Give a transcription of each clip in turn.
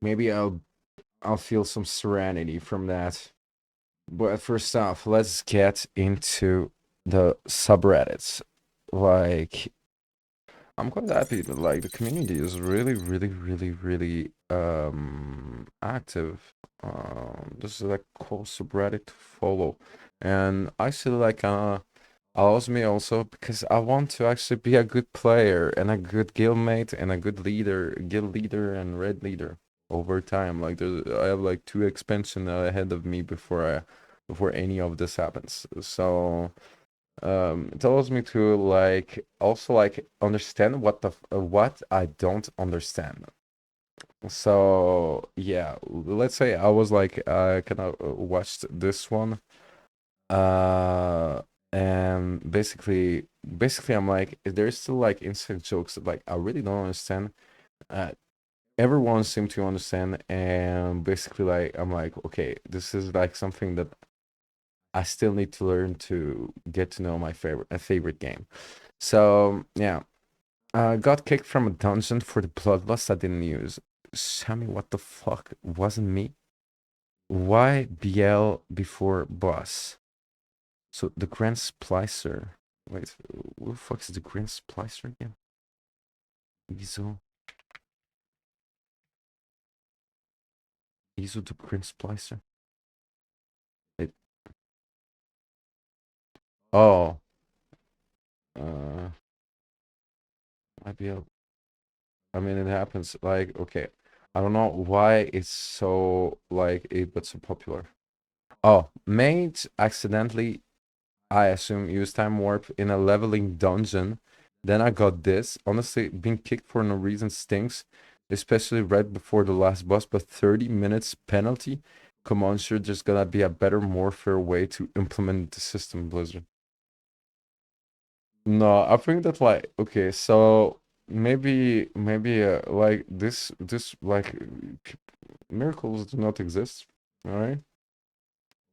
maybe I'll feel some serenity from that. But first off, let's get into the subreddits. Like, I'm quite happy that like the community is really, really, really, really active. This is like cool subreddit to follow, and I see like allows me also because I want to actually be a good player and a good guildmate and a good leader, guild leader and red leader over time. Like I have like two expansion ahead of me before any of this happens. So it allows me to like also like understand what I don't understand. So yeah, let's say I was like kind of watched this one uh and basically I'm like there's still like inside jokes that like I really don't understand. uh Everyone seemed to understand, and basically like I'm like, okay, this is like something that I still need to learn to get to know my favorite game. So yeah, got kicked from a dungeon for the bloodlust I didn't use. Sammy, what the fuck? Wasn't me. Why BL before boss? So the Grand Splicer. Wait, who the fuck is the Grand Splicer again? Iso, Iso the Grand Splicer. It, oh, uh, IBL. I mean, it happens. Like, okay, I don't know why it's so like it, but so popular. Oh, mate accidentally, I assume, used time warp in a leveling dungeon. Then I got this. Honestly, being kicked for no reason stinks, especially right before the last boss. But 30 minutes penalty? Come on, sure, there's gonna be a better, more fair way to implement the system, Blizzard. No, I think that like okay, so maybe like this like miracles do not exist, all right?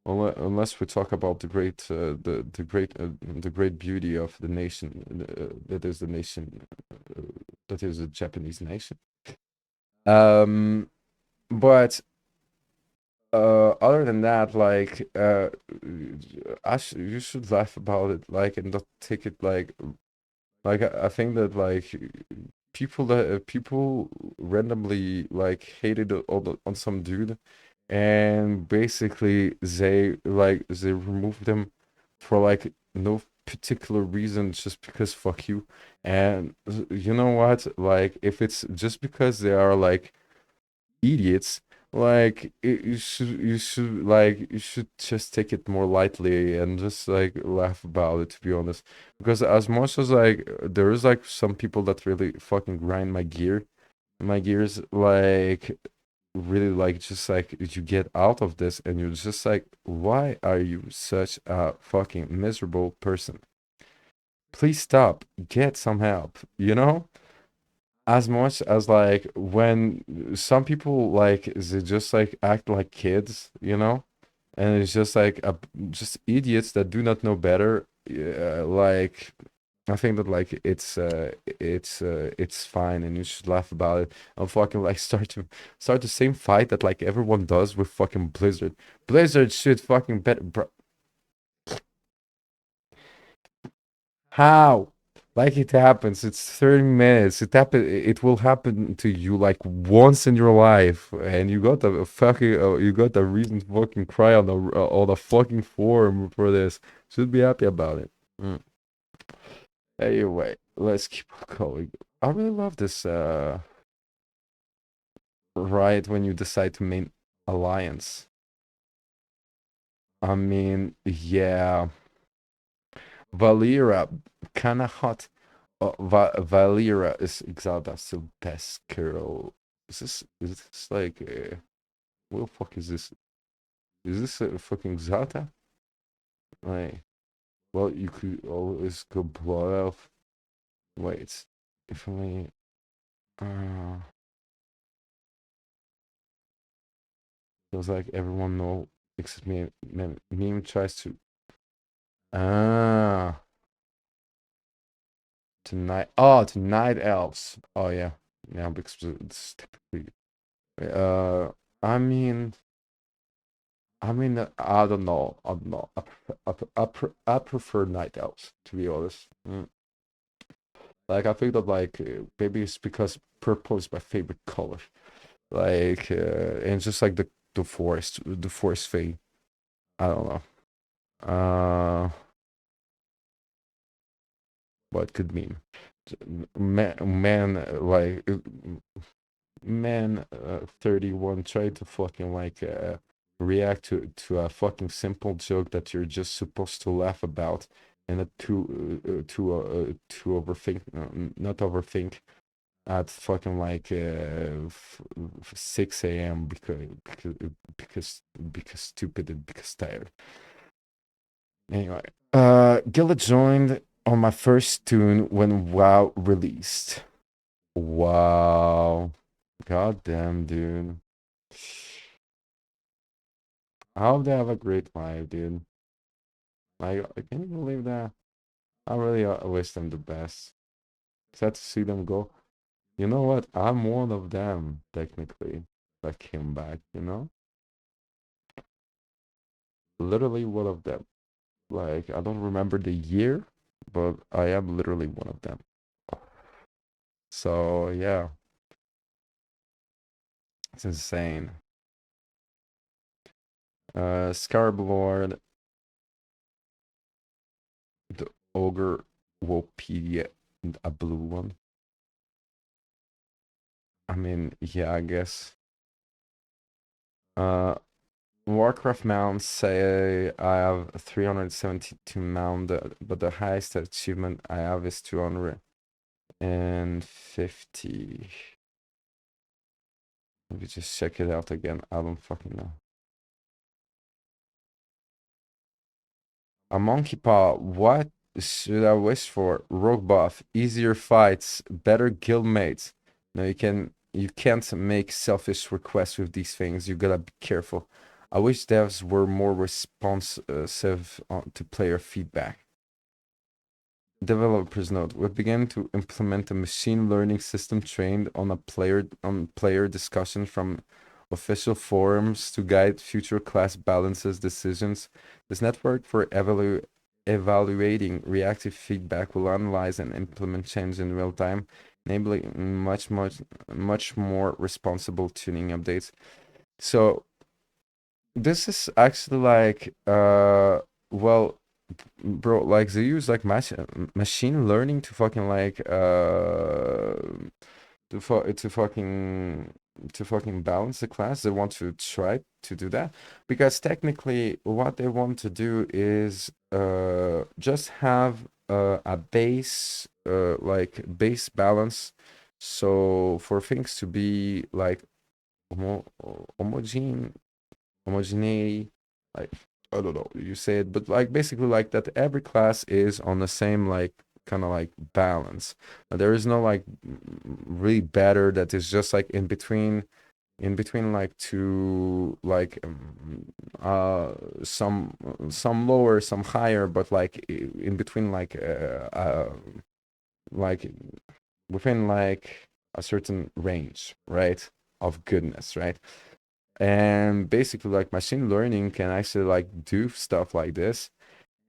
Unless we talk about the great the great beauty of the nation that is the nation that is the Japanese nation. Um, but other than that, like you should laugh about it, like, and not take it like I think that like people randomly like hated on some dude, and basically they removed them for like no particular reason, just because fuck you. And you know what, like if it's just because they are like idiots, like you should just take it more lightly and just like laugh about it, to be honest. Because as much as like there is like some people that really fucking grind my gears, like really like just like you get out of this and you're just like, why are you such a fucking miserable person? Please stop, get some help, you know? As much as like when some people like they just like act like kids, you know, and it's just like just idiots that do not know better. Like I think that like it's fine, and you should laugh about it. And fucking like start the same fight that like everyone does with fucking Blizzard. Blizzard should fucking bet, bro. How? Like it happens. It's 30 minutes. It will happen to you like once in your life, and you got a reason to fucking cry on the fucking forum for this. Should be happy about it. Mm. Anyway, let's keep going. I really love this. Right when you decide to main alliance. I mean, yeah, Vyrah, kinda hot. Vyrah is Exalta's still best girl. Is this like what the fuck is this? Is this a fucking Exalta? Like, well, you could always go blood elf. Wait, if only uh feels like everyone know except me. Meme tries to ah tonight. Oh, tonight elves. Oh yeah, yeah, because it's typically. Uh, I mean, I don't know. I don't know. I prefer night owls, to be honest. Like I think that like maybe it's because purple is my favorite color. Like and just like the forest thing. I don't know. What could mean? Man, like man, 31 try to fucking like react to a fucking simple joke that you're just supposed to laugh about and not to overthink, not overthink at fucking like 6 a.m. Because stupid and because tired. Anyway, Gilla joined on my first tune when WoW released. Wow. God damn, dude. I hope they have a great life, dude. Can you believe that? I really wish them the best. Sad to see them go. You know what? I'm one of them, technically, that came back, you know? Literally one of them. Like, I don't remember the year, but I am literally one of them. So, yeah, it's insane. Scarblord, the Ogre, Wopedia, and a blue one. I mean, yeah, I guess. Uh, Warcraft mounts say I have 372 mount, but the highest achievement I have is 250. Let me just check it out again. I don't fucking know. A monkey paw. What should I wish for? Rogue buff, easier fights, better guildmates. No, you can't make selfish requests with these things. You gotta be careful. I wish devs were more responsive to player feedback. Developers note: we began to implement a machine learning system trained on player discussion from official forums to guide future class balances decisions. This network for evaluating reactive feedback will analyze and implement change in real time, enabling much more responsible tuning updates. So this is actually like well, bro, like they use like machine learning to fucking like to fucking balance the class. They want to try to do that because technically what they want to do is just have a base balance, so for things to be like homo- homogeneous homogeneity, like I don't know you say it, but like basically like that every class is on the same like kind of like balance. There is no like really better that is just like in between like two like some lower, some higher, but like in between like within like a certain range, right, of goodness, right? And basically like machine learning can actually like do stuff like this,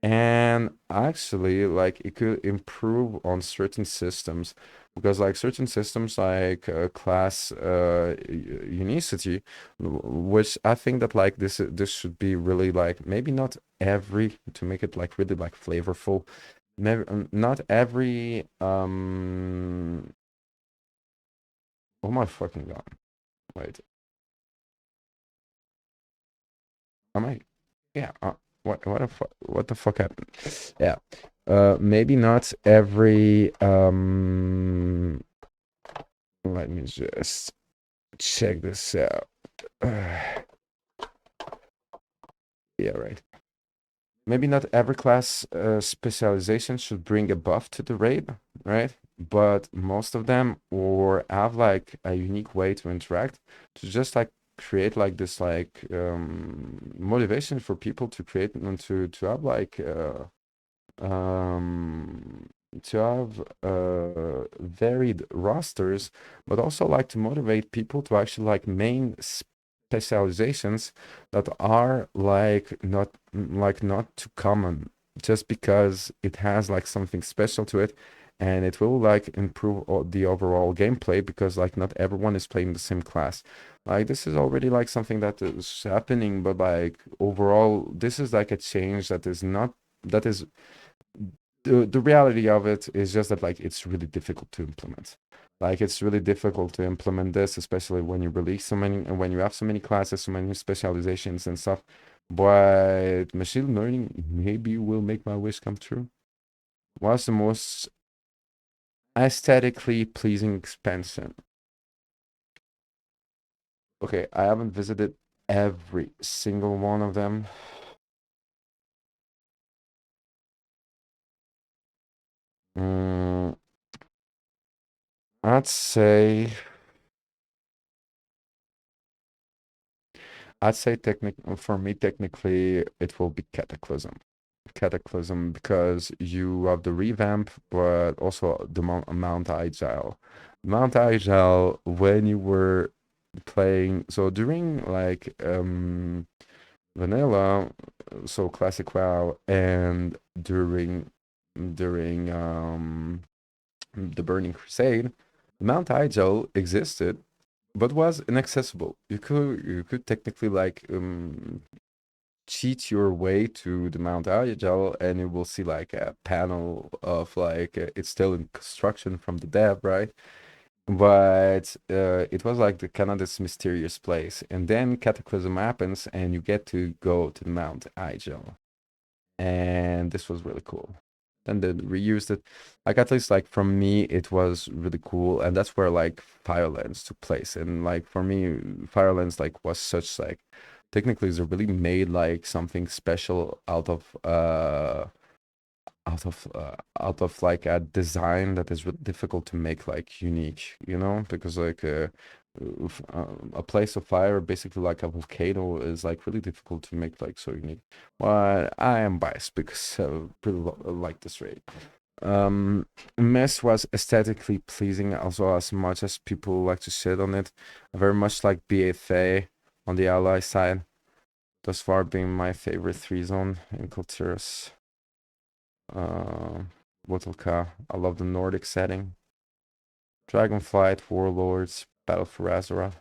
and actually like it could improve on certain systems, because like certain systems like class unicity, which I think that like this should be really like maybe not every, to make it like really like flavorful, never, not every oh my fucking god, wait, am I, yeah, what the fuck happened? Yeah. Maybe not every let me just check this out. Yeah, right. Maybe not every class specialization should bring a buff to the raid, right? But most of them or have like a unique way to interact, to just like create like this like motivation for people to create and to have like to have varied rosters, but also like to motivate people to actually like main specializations that are not too common, just because it has like something special to it, and it will like improve the overall gameplay, because like not everyone is playing the same class. Like this is already like something that is happening, but like overall this is like a change that is not, that is, the reality of it is just that like it's really difficult to implement. Like it's really difficult to implement this, especially when you release so many and when you have so many classes, so many specializations and stuff. But machine learning maybe will make my wish come true. What's the most aesthetically pleasing expansion? Okay, I haven't visited every single one of them. Mm, I'd say for me technically it will be Cataclysm, because you have the revamp, but also the Mount Agile. Mount Agile, when you were playing, so during like vanilla, so classic WoW, and during the Burning Crusade, Mount Agile existed, but was inaccessible. You could technically like cheat your way to the Mount Agile, and you will see like a panel of like it's still in construction from the dev, right? But it was like the kind of this mysterious place, and then Cataclysm happens, and you get to go to the Mount Agile, and this was really cool. Then they reused it, like at least like from me, it was really cool, and that's where like Firelands took place. And like for me, Firelands like was such like technically they really made like something special out of like a design that is really difficult to make like unique, because like a place of fire, basically like a volcano, is like really difficult to make like so unique. But I am biased because I really like this raid. Mess was aesthetically pleasing, also, as much as people like to shit on it. I very much like BFA on the ally side, thus far being my favorite 3 zone in Culturis. Uh, Wotelka. I love the Nordic setting. Dragonflight, Warlords, Battle for Azeroth.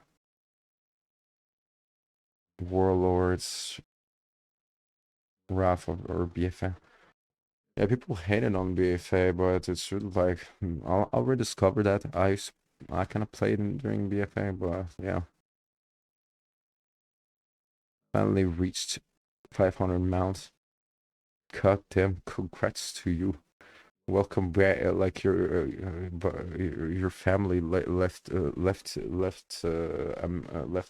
Warlords, Wrath of, or BFA. Yeah, people hated on BFA, but it's really like I'll rediscover that. I kind of played during BFA, but yeah, finally reached 500 mounts. God damn, congrats to you. Welcome back. Like your family left a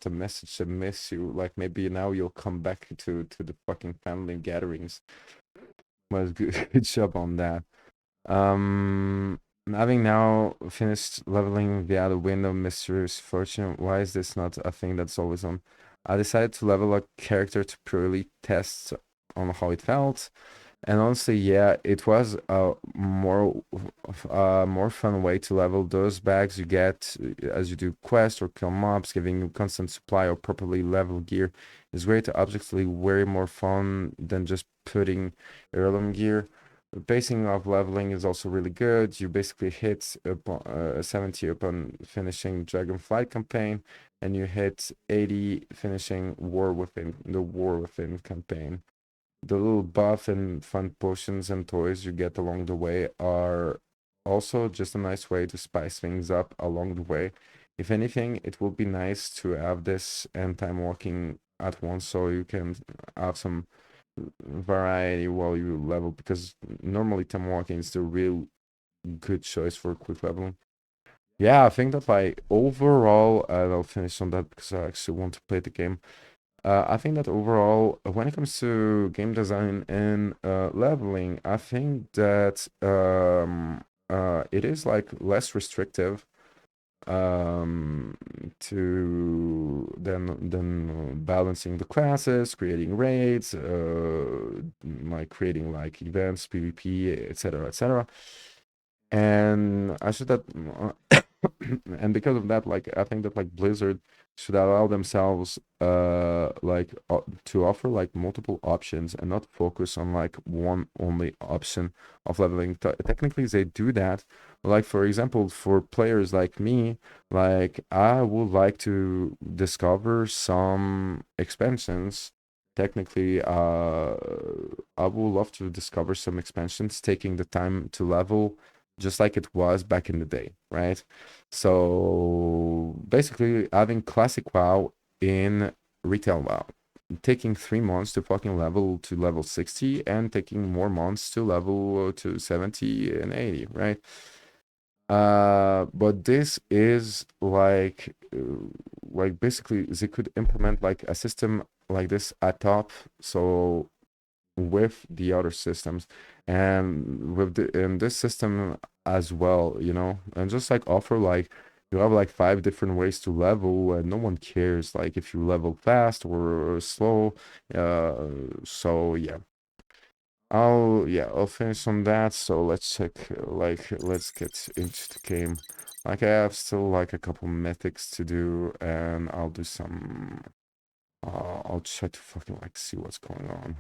message to miss you. Like maybe now you'll come back to the fucking family gatherings. Was good, good job on that. Um, Having now finished leveling the other window, Mysterious Fortune, why is this not a thing that's always on? I decided to level a character to purely test on how it felt. And honestly, yeah, it was a more fun way to level. Those bags you get as you do quests or kill mobs, giving you constant supply or properly level gear is great. Objectively way more fun than just putting heirloom gear. The pacing of leveling is also really good. You basically hit 70 upon finishing Dragonflight campaign, and you hit 80 finishing War Within campaign. The little buff and fun potions and toys you get along the way are also just a nice way to spice things up along the way. If anything, it would be nice to have this and time walking at once, so you can have some variety while you level, because normally time walking is the real good choice for quick leveling. Yeah, I think that like overall, and I'll finish on that because I actually want to play the game. I think that overall, when it comes to game design and leveling, I think that it is like less restrictive than balancing the classes, creating raids, like creating like events, PvP, etc., etc. And I said that, and because of that, like I think that like Blizzard should allow themselves to offer like multiple options and not focus on like one only option of leveling. Technically they do that, like for example for players like me, like I would like to discover some expansions. Technically, I would love to discover some expansions, taking the time to level just like it was back in the day, right? So basically, having classic WoW in retail WoW, taking 3 months to fucking level to level 60, and taking more months to level to 70 and 80, right? But this is like basically they could implement like a system like this at top, so with the other systems and with in this system as well, and just like offer like you have like five different ways to level, and no one cares like if you level fast or slow. uh so yeah, I'll finish on that. So let's check, like let's get into the game. Like I have still like a couple mythics to do, and I'll do some I'll try to fucking like see what's going on.